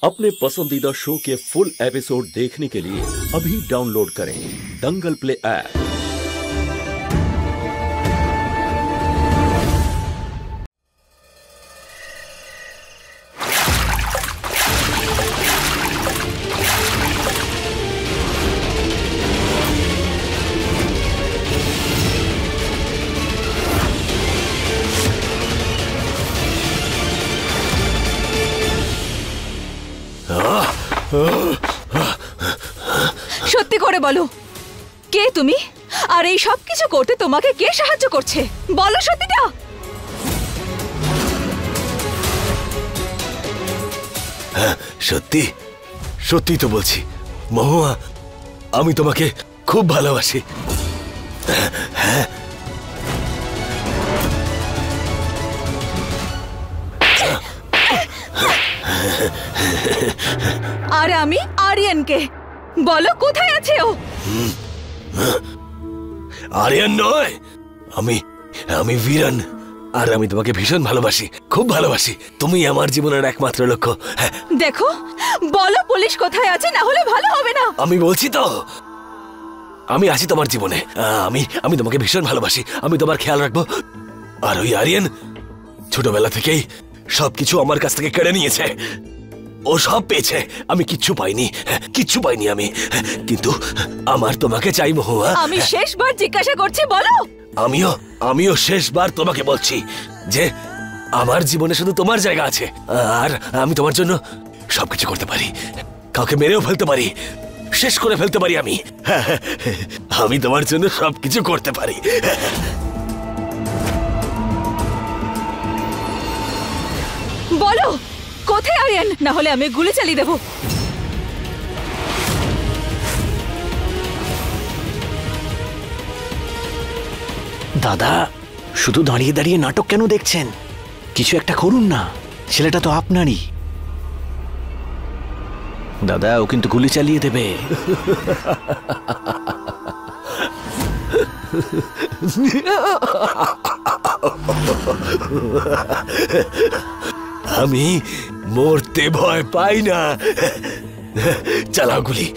अपने पसंदीदा शो के फुल एपिसोड देखने के लिए अभी डाउनलोड करें दंगल प्ले ऐप। সত্যি করে বলো, কে তুমি? আর এই সব কিছু করতে তোমাকে কে সাহায্য করছে? বলো সত্যিটা। হ্যাঁ, সত্যি সত্যি তো বলছি মহুয়া, আমি তোমাকে খুব ভালোবাসি। হ্যাঁ, আর আমি আরিয়ানকে। বলো কোথায় আছে ও? আরিয়ান নয়, আমি বীরন। আর আমি তোমাকে ভীষণ ভালোবাসি, খুব ভালোবাসি। তুমি আমার জীবনের একমাত্র লক্ষ্য। দেখো, বলো পুলিশ কোথায় আছে, না হলে ভালো হবে না। আমি বলছি তো, আমি আছি তোমার জীবনে। আমি তোমাকে ভীষণ ভালোবাসি, আমি তোমার খেয়াল রাখবো। আর ওই আরিয়ান ছোটবেলা থেকেই সবকিছু আমার কাছ থেকে কেড়ে নিয়েছে। ও সব পেয়েছে, আমি কিচ্ছু পাইনি আমি। কিন্তু আমার তোমাকে চাই মহুয়া। আমি শেষবার জিজ্ঞাসা করছি, বলো। আমিও শেষবার তোমাকে বলছি যে আমার জীবনে শুধু তোমার জায়গা আছে। আর আমি তোমার জন্য সবকিছু করতে পারি, কাউকে মেরেও ফেলতে পারি, শেষ করে ফেলতে পারি। আমি তোমার জন্য সবকিছু করতে পারি। বলো কোথায় আরিয়ান, না হলে আমি গুলি চালিয়ে দেবো। দাদা, শুধু দাঁড়িয়ে দাঁড়িয়ে নাটক কেন দেখছেন? কিছু একটা করুন না, ছেলেটা তো আপনারই। দাদা, ও কিন্তু গুলি চালিয়ে দেবে। আমি মরতে ভয় পাই না। চালাও, গুলি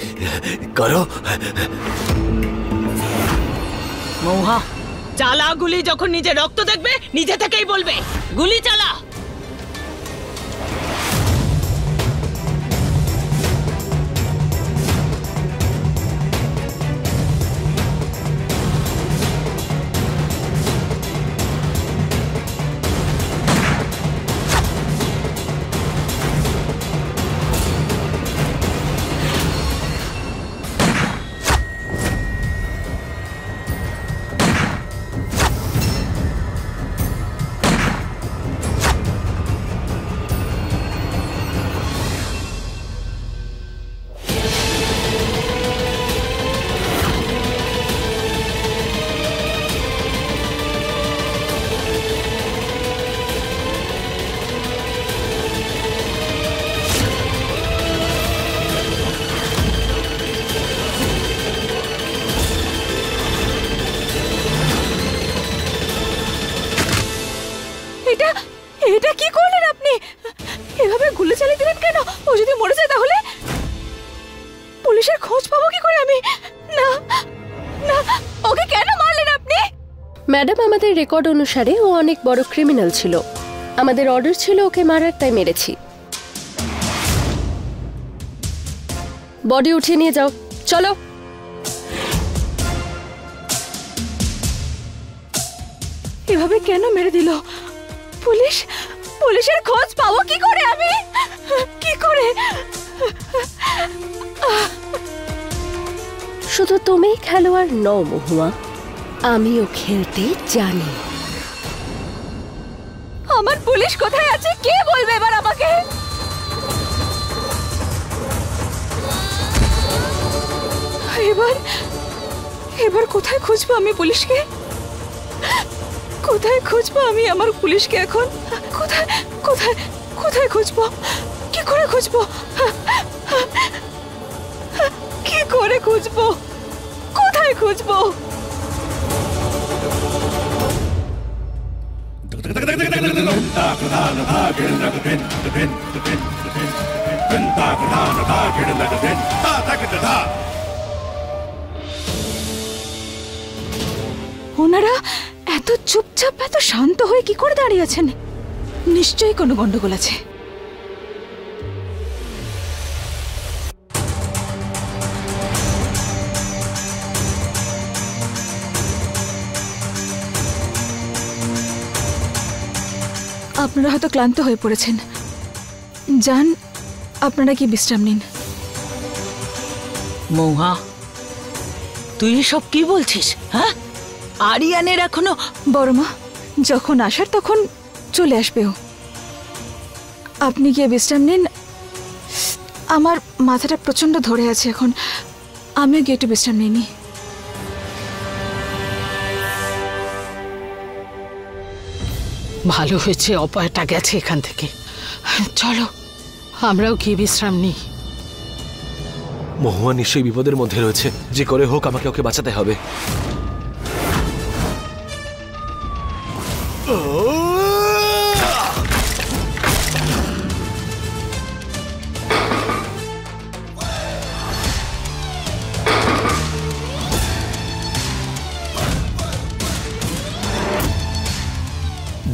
করো। মহুয়া, চালা গুলি। যখন নিজে রক্ত দেখবে নিজে থেকেই বলবে গুলি চালা। এটা কি করলেন আপনি? এভাবে গুলি চালিয়ে দিলেন কেন? ও যদি মরে যায় তাহলে পুলিশের খোঁজ পাবো কি করে আমি? না না, ওকে কেন মারলেন আপনি? ম্যাডাম, আমাদের রেকর্ড অনুসারে ও অনেক বড় ক্রিমিনাল ছিল। আমাদের অর্ডার ছিল ওকে মারার, তাই মেরেছি। বডি উঠিয়ে নিয়ে যাও, চলো। এভাবে কেন মেরে দিল? পুলিশের খোঁজ পাবো কি করে আমি? কি করে? শুধু তুমি খেলোয়াড় নও মহুয়া, আমিও খেলতে জানি। আমার পুলিশ কোথায় আছে কে বলবে এবার আমাকে? এবার কোথায় খুঁজবো আমি পুলিশকে? কোথায় খুঁজবো আমি আমার পুলিশকে এখন? কোথায় কোথায় কোথায় খুঁজবো? কি করে খুঁজবো? কি করে খুঁজবো? কোথায় খুঁজবো? ওনারা এত চুপচাপ এত শান্ত হয়ে কি করে দাঁড়িয়ে আছেন? নিশ্চয়ই কোনো গন্ডগোল আছে। আপনারা হয়তো ক্লান্ত হয়ে পড়েছেন, যান আপনারা কি বিশ্রাম নিন। মৌহা, তুই সব কি বলছিস? হ্যাঁ, আরিয়ানের এখনো বড় মা যখন আসার তখন চলে আসবে ও। আপনি গিয়ে বিশ্রাম নিন। আমার মাথাটা প্রচন্ড ধরে আছে এখন, আমিও গিয়ে একটু বিশ্রাম নিইনি। ভালো হয়েছে অপায়টা গেছে এখান থেকে। চলো আমরাও গিয়ে বিশ্রাম নিই। মহুয়া নিশ্চয়ই বিপদের মধ্যে রয়েছে, যে করে হোক আমাকে ওকে বাঁচাতে হবে।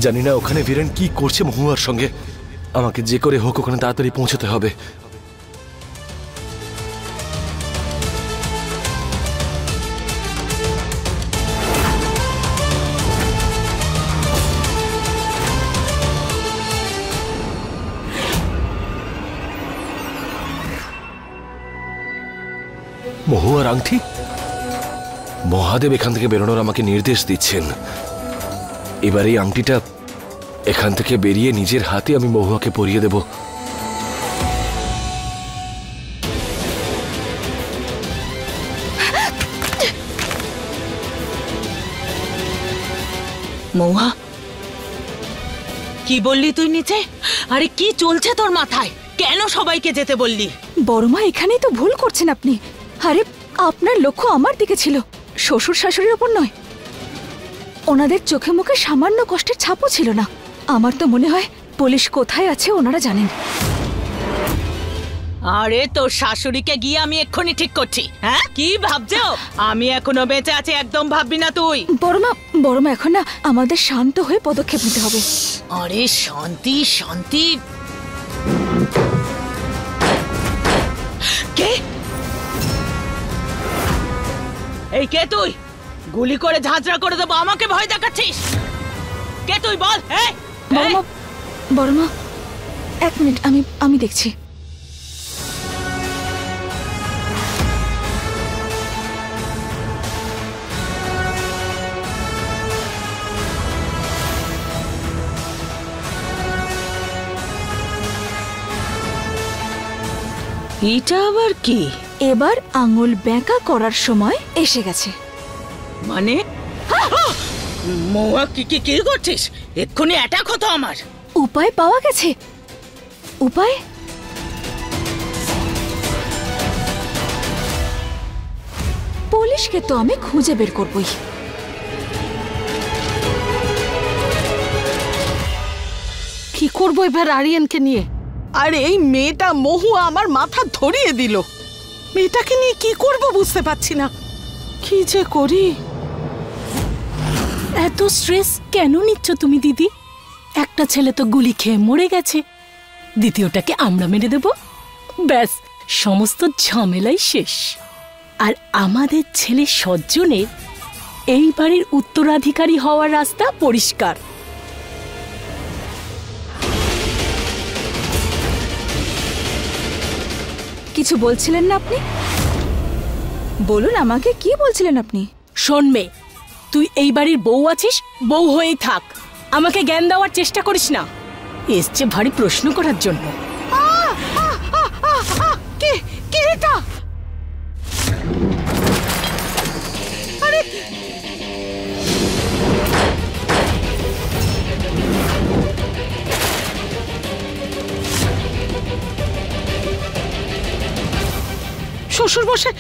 জানি না ওখানে বীরেন কি করছে মহুয়ার সঙ্গে। আমাকে যে করে হোক ওখানে তাড়াতাড়ি পৌঁছতে হবে। মহুয়ার আংটি? মহাদেব এখান থেকে বেরোনোর আমাকে নির্দেশ দিচ্ছেন। এবার এই আংটিটা এখান থেকে বেরিয়ে নিজের হাতে আমি মহুয়াকে পরিয়ে দেব। মৌহা, কি বললি তুই নিচে? আরে কি চলছে তোর মাথায়? কেন সবাইকে যেতে বললি? বড় মা এখানেই তো ভুল করছেন আপনি। আরে আপনার লক্ষ্য আমার দিকে ছিল, শ্বশুর শাশুড়ির ওপর নয়। ওনাদের চোখে মুখে সামান্য কষ্টের ছাপও ছিল না। আমার তো মনে হয় পুলিশ কোথায় আছে ওনারা জানেন। আরে তোর শাশুড়িকে গিয়ে আমি এক্ষুনি ঠিক করছি। হ্যাঁ, কি ভাবছো আমি এখনো বেঁচে আছি? একদম ভাববি না তুই। বড় মা এখন না আমাদের শান্ত হয়ে পদক্ষেপ নিতে হবে। আরে শান্তি শান্তি। কে? এই কে তুই? গুলি করে ঝাঁঝরা করে দেবো, আমাকে ভয় দেখাচ্ছিস? কে তুই বল? বড় মা 1 মিনিট, আমি দেখছি। এটা আবার কি? এবার আঙুল বেঁকা করার সময় এসে গেছে। মানে মৌয়া, কি করছিস? এক্ষুনি অ্যাটাক হতো আমার। উপায় পাওয়া গেছে। উপায়? পুলিশকে তো আমি খুঁজে বের করবই। কি করবো এবার আরিয়ানকে নিয়ে? আর এই মেয়েটা মহুয়া আমার মাথা ধরিয়ে দিল। মেয়েটাকে নিয়ে কি করব বুঝতে পারছি না। কি যে করি। এত স্ট্রেস কেন নিচ্ছ তুমি দিদি? একটা ছেলে তো গুলি খেয়ে মরে গেছে, দ্বিতীয়টাকে আমরা মেরে দেব, ব্যাস সমস্ত ঝামেলাই শেষ। আর আমাদের ছেলে সজ্জনের এই বাড়ির উত্তরাধিকারী হওয়ার রাস্তা পরিষ্কার। কিছু বলছিলেন না আপনি? বলুন আমাকে, কি বলছিলেন আপনি? শোন মেয়ে, তুই এই বাড়ির বউ আছিস, বউ হয়েই থাক। আমাকে জ্ঞান দেওয়ার চেষ্টা করিস না। এসছে ভারী প্রশ্ন করার জন্য। কে এটা? আরে শ্বশুরমশাই,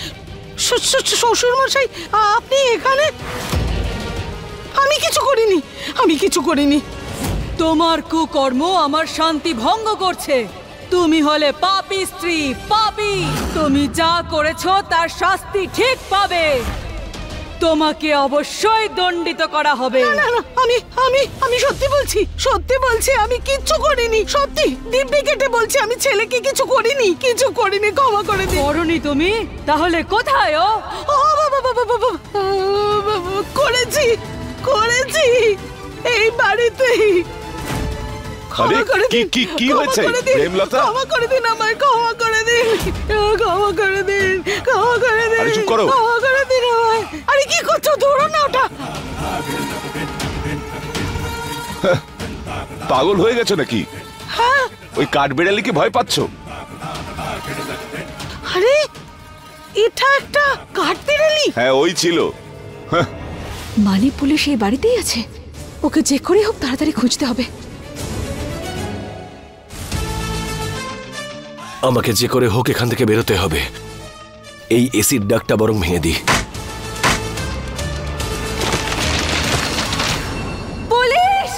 শ্বশুরমশাই আপনি এখানে? আমি কিছু করিনি। তোমার কুকর্ম আমার শান্তি ভঙ্গ করছে। তুমি হলে পাপী স্ত্রী, পাপী। তুমি যা করেছো তার শাস্তি ঠিক পাবে। তোমাকে অবশ্যই দণ্ডিত করা হবে। না না, আমি আমি আমি সত্যি বলছি, সত্যি বলছি, আমি কিচ্ছু করিনি। সত্যি দিব্যি কেটে বলছি, আমি ছেলেকে কিছু করিনি, কিছু করিনি, ক্ষমা করে দিন। করনি তুমি? তাহলে কোথায় ও? বাবা বাবা বাবা, করেছি করেছি এই বাড়িতেই। আরে কি হয়েছে প্রেমলতা? ক্ষমা করে দিন, আমায় ক্ষমা করে দিন, ক্ষমা করে দিন, ক্ষমা করে দিন। আরে চুপ করো। ক্ষমা করে দিন আমায়। আরে কি করছো? ধরো না ওটা। পাগল হয়ে গেছো নাকি? হ্যাঁ। ওই কাঠবিড়ালিকে ভয় পাচ্ছো? আরে এটা একটা কাঠবিড়ালি। হ্যাঁ ওই ছিল। মানে পুলিশ এই বাড়িতেই আছে? ওকে যে করে হোক তাড়াতাড়ি খুঁজতে হবে। আমাকে যে করে হোক এখান থেকে বেরোতে হবে। এই এসিড ডাকটা বরং ভেঙে দিই। Police!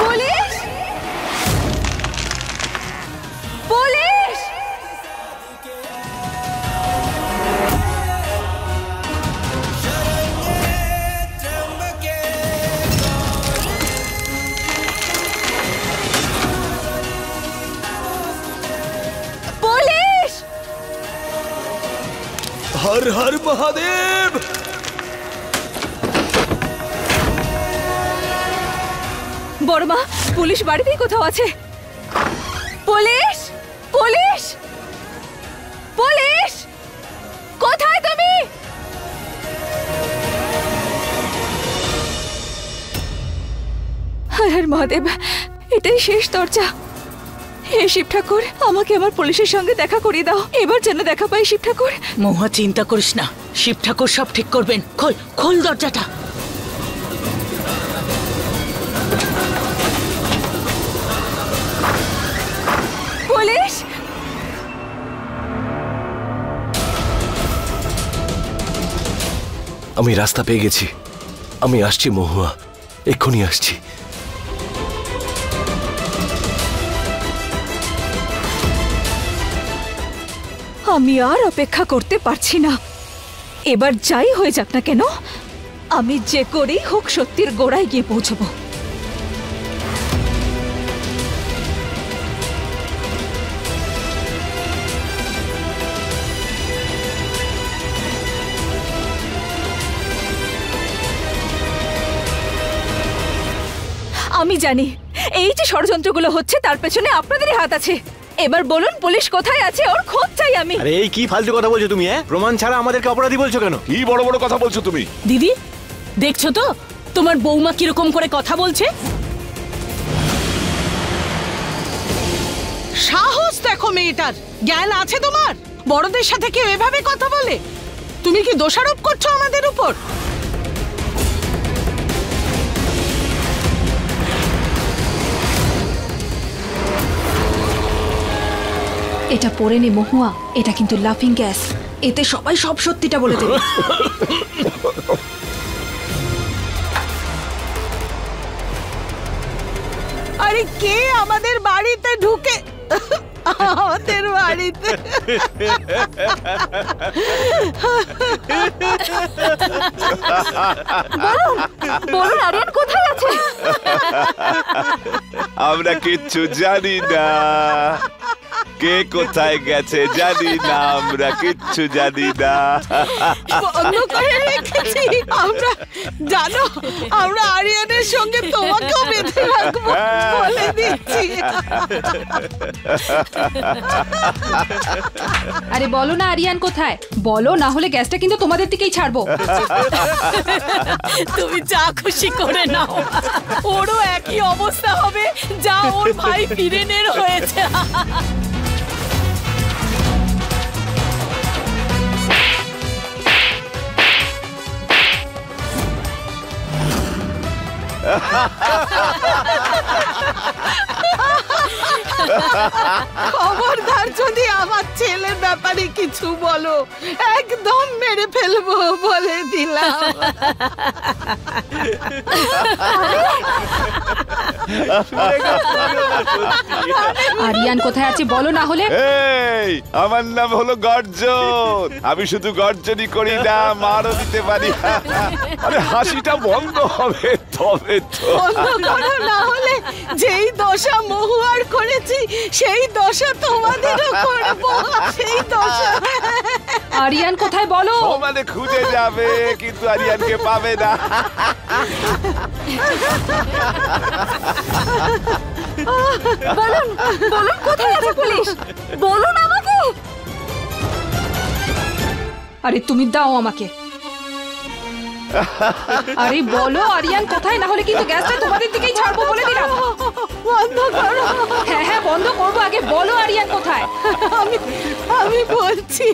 Police! Police! Police! Har Har Mahadev! বড় মা, পুলিশ বাড়িতেই কোথাও আছে। পুলিশ! পুলিশ! পুলিশ! কোথায় তুমি? হর হর মহাদেব, এটাই শেষ দরজা। হে শিব ঠাকুর, আমাকে আমার পুলিশের সঙ্গে দেখা করিয়ে দাও। এবার যেন দেখা পাই শিব ঠাকুর। মহুয়া চিন্তা করিস না, শিব ঠাকুর সব ঠিক করবেন। খোল খোল দরজাটা। পুলিশ! আমি রাস্তা পেয়ে গেছি। আমি আসছি মহুয়া, এক্ষুনি আসছি। আমি আর অপেক্ষা করতে পারছি না। এবার যাই হয়ে যাক না কেন, আমি যে করেই হোক সত্যির গোড়ায় গিয়ে পৌঁছবো। আমি জানি এই যে ষড়যন্ত্রগুলো হচ্ছে তার পেছনে আপনাদেরই হাত আছে। এবার বলুন পুলিশ কোথায় আছে? ওর খোঁজ চাই আমি। আরে এই কি ফালতু কথা বলছো তুমি? প্রমাণ ছাড়া আমাদেরকে অপরাধী বলছো কেন? কি বড় বড় কথা বলছো তুমি? দিদি, দেখছো তো তোমার বৌমা কিরকম করে কথা বলছে? সাহস দেখো মেয়েটার, জ্ঞান আছে তোমার? বড়দের সাথে কেউ এভাবে কথা বলে? তুমি কি দোষারোপ করছো আমাদের উপর? এটা পড়ে নে মহুয়া, এটা কিন্তু লাফিং গ্যাস। এতে সবাই সব সত্যিটা বলে দেবে। আরে কে আমাদের বাড়িতে ঢুকে? আমাদের বাড়িতে বলুন আরিয়ান কোথায় আছে? আমরা কিচ্ছু জানি না। কে কোথায় গেছে জানি না, আমরা কিচ্ছু জানি না। বন্ধ করে রেখেছি আমরা। জানো, আমরা আরিয়ানের সঙ্গে তোমাকেও বেঁধে রাখবো বলে দিচ্ছি। আরে বলো না আরিয়ান কোথায়? বলো, না হলে গ্যাসটা কিন্তু তোমাদের দিকেই ছাড়বো। তুমি যা খুশি করে নাও, ওরও একই অবস্থা হবে যা ওর ভাই বীরেনের হয়েছে। খবরদার যদি আমার ছেলের ব্যাপারে কিছু বলো, একদম মেরে ফেলবো বলে দিলাম। আরিয়ান কোথায় আছে বলো, না হলে। এই আমার নাম হলো গর্জন, আমি শুধু গর্জনই করি না, মারও দিতে পারি। আরে হাসিটা বন্ধ হবে তবে তো। বন্ধ করো, না হলে যেই দশা মহুয়ার করেছি সেই দশা তোমাদেরও করবো, সেই দশা। আরিয়ান কোথায় বলো। মানে খুঁজে যাবে কিন্তু আরিয়ানকে পাবে না। বলুন বলুন কোথায় আছে পুলিশ, বলুন আমাকে। আরে তুমি দাও আমাকে। আরে বলো আরিয়ান কোথায়, না হলে কিন্তু গ্যাসটা তোমাদের দিকেই ছাড়বো বলে দিলাম। বন্ধ করো। হ্যাঁ হ্যাঁ বন্ধ করবো, আগে বলো আরিয়ান কোথায়। আমি বলছি।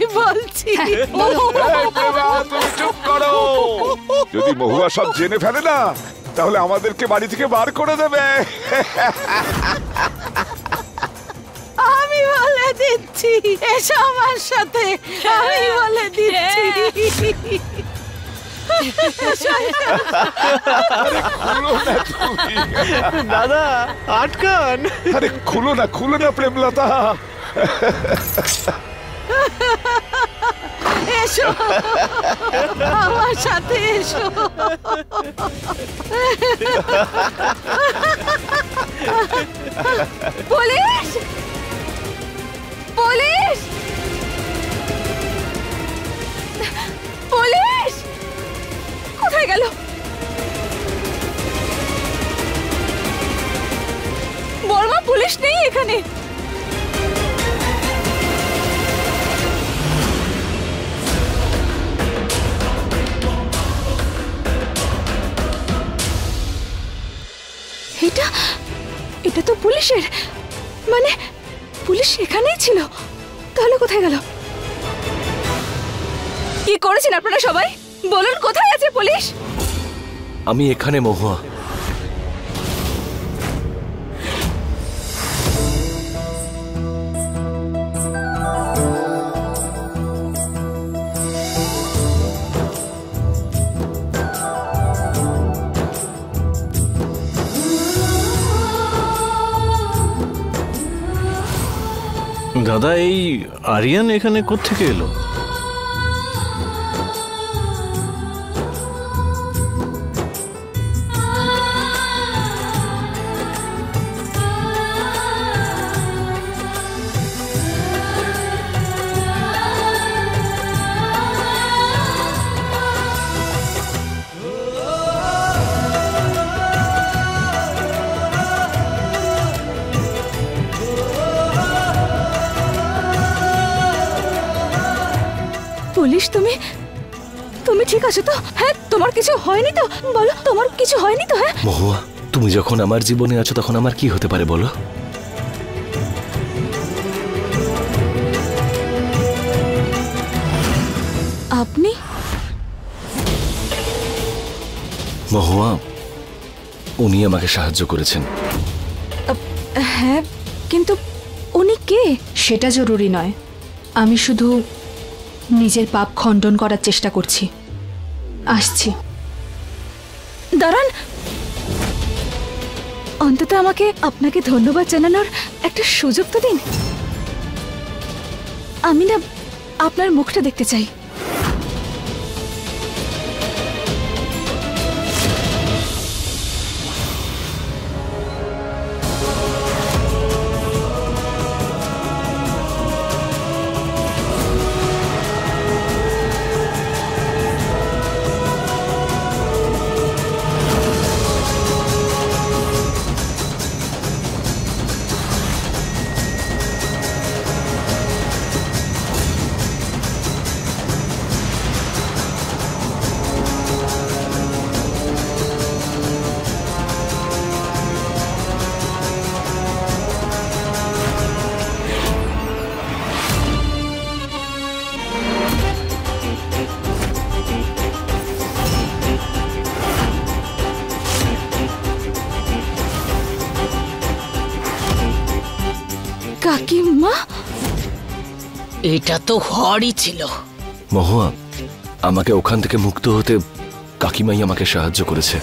তুমি চুপ করো। যদি মহুয়া সব জেনে ফেলে না তাহলে আমাদেরকে বাড়ি থেকে বার করে দেবে। আমি বলে দিচ্ছি, এসো আমার সাথে, আমি বলে দিচ্ছি। দাদা আটকান। আরে খুলো না প্রেমলতা। এসো আমার সাথে, এসো। পুলিশ পুলিশ পুলিশ কোথায় গেল? বর্মা, পুলিশ নেই এখানে। এটা তো পুলিশের, মানে পুলিশ এখানেই ছিল, তাহলে কোথায় গেল? কি করেছেন আপনারা সবাই? বলুন কোথায় আছে পুলিশ? আমি এখানে মহুয়া। দাদা এই আরিয়ান এখানে কোত্থেকে এলো? পুলিশ, তুমি ঠিক আছো তো? হ্যাঁ, তোমার কিছু হয়নি তো? বলো, তোমার কিছু হয়নি তো? হ্যাঁ মহুয়া, তুমি যখন আমার জীবনে আছো তখন আমার কি হতে পারে বলো? আপনি? মহুয়া, উনি আমাকে সাহায্য করেছেন। হ্যাঁ, কিন্তু উনি কে? সেটা জরুরি নয়, আমি শুধু নিজের পাপ খণ্ডন করার চেষ্টা করছি। আসছি। দাঁড়ান, অন্তত আমাকে আপনাকে ধন্যবাদ জানানোর একটা সুযোগ তো দিন। আমি না আপনার মুখটা দেখতে চাই। কাকিমা, এটা তো হরই ছিল। মহুয়া, আমাকে ওখান থেকে মুক্ত হতে কাকিমাই আমাকে সাহায্য করেছে।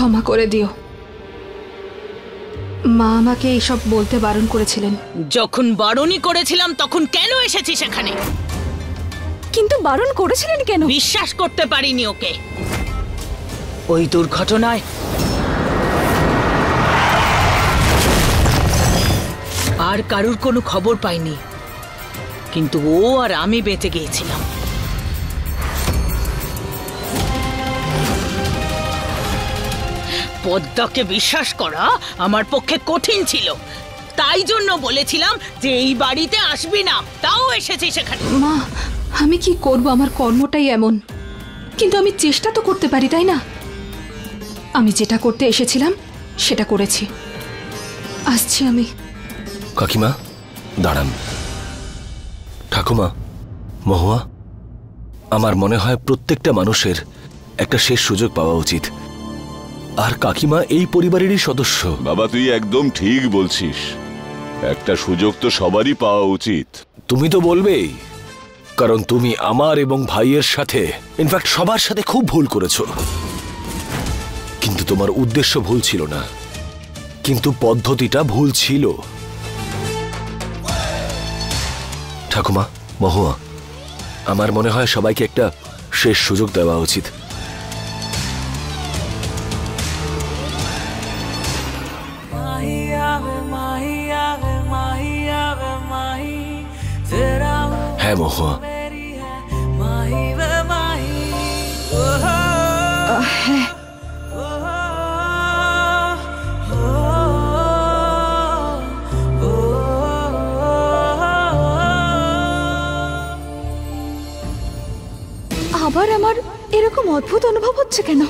ক্ষমা করে দিও। মা আমাকে এইসব বলতে বারণ করেছিলেন। যখন বারণই করেছিলাম তখন কেন এসেছিস এখানে? কিন্তু বারণ করেছিলেন কেন? বিশ্বাস করতে পারিনি ওকে। ওই দুর্ঘটনায় আর কারুর কোনো খবর পাইনি, কিন্তু ও আর আমি বেঁচে গিয়েছিলাম। পদ্মাকে বিশ্বাস করা আমার পক্ষে কঠিন ছিল, তাই জন্য বলেছিলাম যে এই বাড়িতে আসবি না, তাও এসেছিস সেখানে। মা, আমি কি করব, আমার কর্মটাই এমন। কিন্তু আমি চেষ্টা তো করতে পারি, তাই না? আমি যেটা করতে এসেছিলাম সেটা করেছি। আসছি আমি। কাকিমা দাঁড়ান। ঠাকুমা, মহুয়া, আমার মনে হয় প্রত্যেকটা মানুষের একটা শেষ সুযোগ পাওয়া উচিত, আর কাকিমা এই পরিবারেরই সদস্য। বাবা, তুই একদম ঠিক বলছিস, একটা সুযোগ তো সবারই পাওয়া উচিত। তুমি তো বলবেই, কারণ তুমি আমার এবং ভাইয়ের সাথে, ইনফ্যাক্ট সবার সাথে খুব ভুল করেছো। কিন্তু তোমার উদ্দেশ্য ভুল ছিল না, কিন্তু পদ্ধতিটা ভুল ছিল। ঠাকুমা, মহুয়া, আমার মনে হয় সবাইকে একটা শেষ সুযোগ দেওয়া উচিত। হ্যাঁ মহুয়া, হ্যাঁ, আবার আমার এরকম অদ্ভুত অনুভব হচ্ছে কেন?